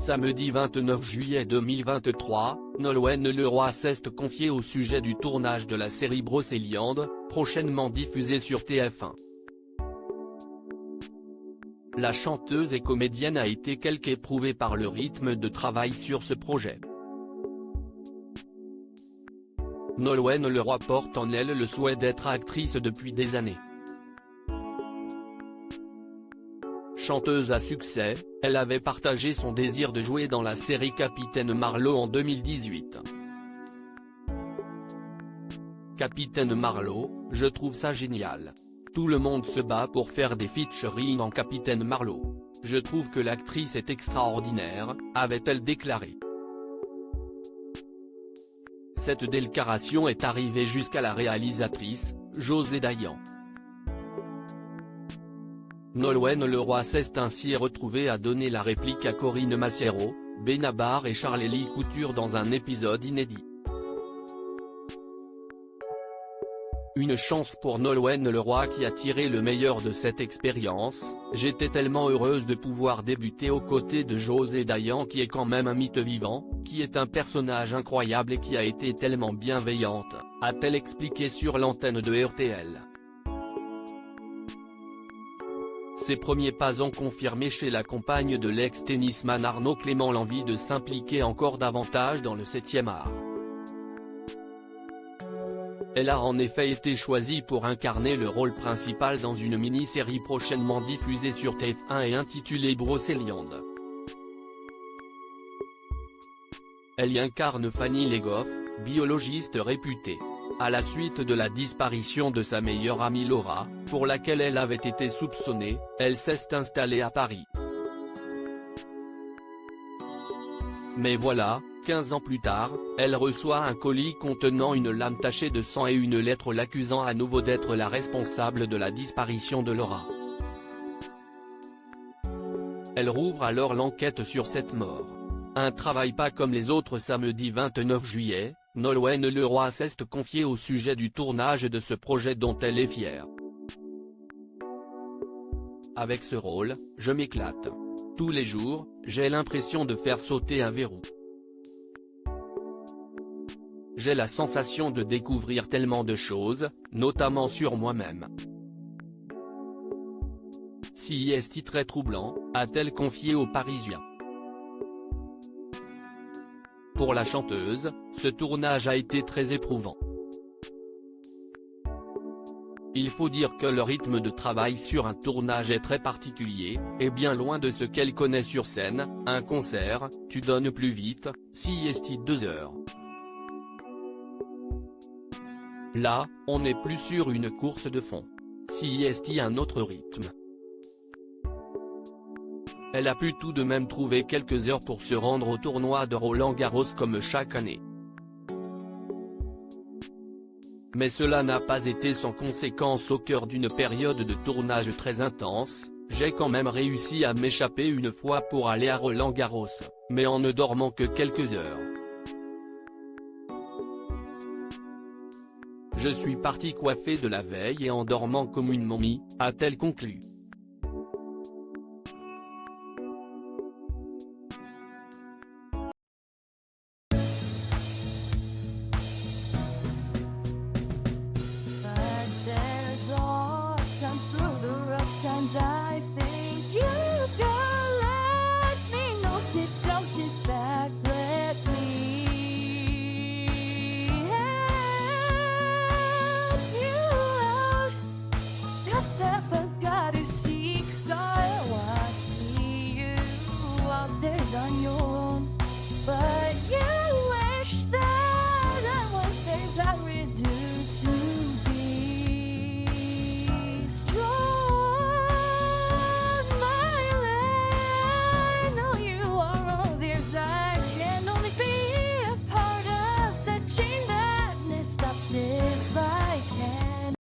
Samedi 29 juillet 2023, Nolwenn Leroy s'est confiée au sujet du tournage de la série Brocéliande, prochainement diffusée sur TF1. La chanteuse et comédienne a été quelque éprouvée par le rythme de travail sur ce projet. Nolwenn Leroy porte en elle le souhait d'être actrice depuis des années. Chanteuse à succès, elle avait partagé son désir de jouer dans la série Capitaine Marlowe en 2018. Capitaine Marlowe, je trouve ça génial. Tout le monde se bat pour faire des featuring en Capitaine Marlowe. Je trouve que l'actrice est extraordinaire, avait-elle déclaré. Cette déclaration est arrivée jusqu'à la réalisatrice, José Dayan. Nolwenn Leroy s'est ainsi retrouvée à donner la réplique à Corinne Massiero, Benabar et Charlélie Couture dans un épisode inédit. Une chance pour Nolwenn Leroy qui a tiré le meilleur de cette expérience. J'étais tellement heureuse de pouvoir débuter aux côtés de José Dayan qui est quand même un mythe vivant, qui est un personnage incroyable et qui a été tellement bienveillante, a-t-elle expliqué sur l'antenne de RTL. Ses premiers pas ont confirmé chez la compagne de l'ex-tennisman Arnaud Clément l'envie de s'impliquer encore davantage dans le 7e art. Elle a en effet été choisie pour incarner le rôle principal dans une mini-série prochainement diffusée sur TF1 et intitulée Brocéliande. Elle y incarne Fanny Legoff, biologiste réputée. À la suite de la disparition de sa meilleure amie Laura, pour laquelle elle avait été soupçonnée, elle s'est installée à Paris. Mais voilà, 15 ans plus tard, elle reçoit un colis contenant une lame tachée de sang et une lettre l'accusant à nouveau d'être la responsable de la disparition de Laura. Elle rouvre alors l'enquête sur cette mort. Un travail pas comme les autres. Samedi 29 juillet, Nolwenn Leroy s'est confiée au sujet du tournage de ce projet dont elle est fière. Avec ce rôle, je m'éclate. Tous les jours, j'ai l'impression de faire sauter un verrou. J'ai la sensation de découvrir tellement de choses, notamment sur moi-même. Si est très troublant, a-t-elle confié aux Parisiens. Pour la chanteuse, ce tournage a été très éprouvant. Il faut dire que le rythme de travail sur un tournage est très particulier, et bien loin de ce qu'elle connaît sur scène. Un concert, tu donnes plus vite, si est 2 heures. Là, on n'est plus sur une course de fond. Si est un autre rythme. Elle a pu tout de même trouver quelques heures pour se rendre au tournoi de Roland-Garros comme chaque année. Mais cela n'a pas été sans conséquence au cœur d'une période de tournage très intense. J'ai quand même réussi à m'échapper une fois pour aller à Roland-Garros, mais en ne dormant que quelques heures. Je suis partie coiffée de la veille et en dormant comme une momie, a-t-elle conclu.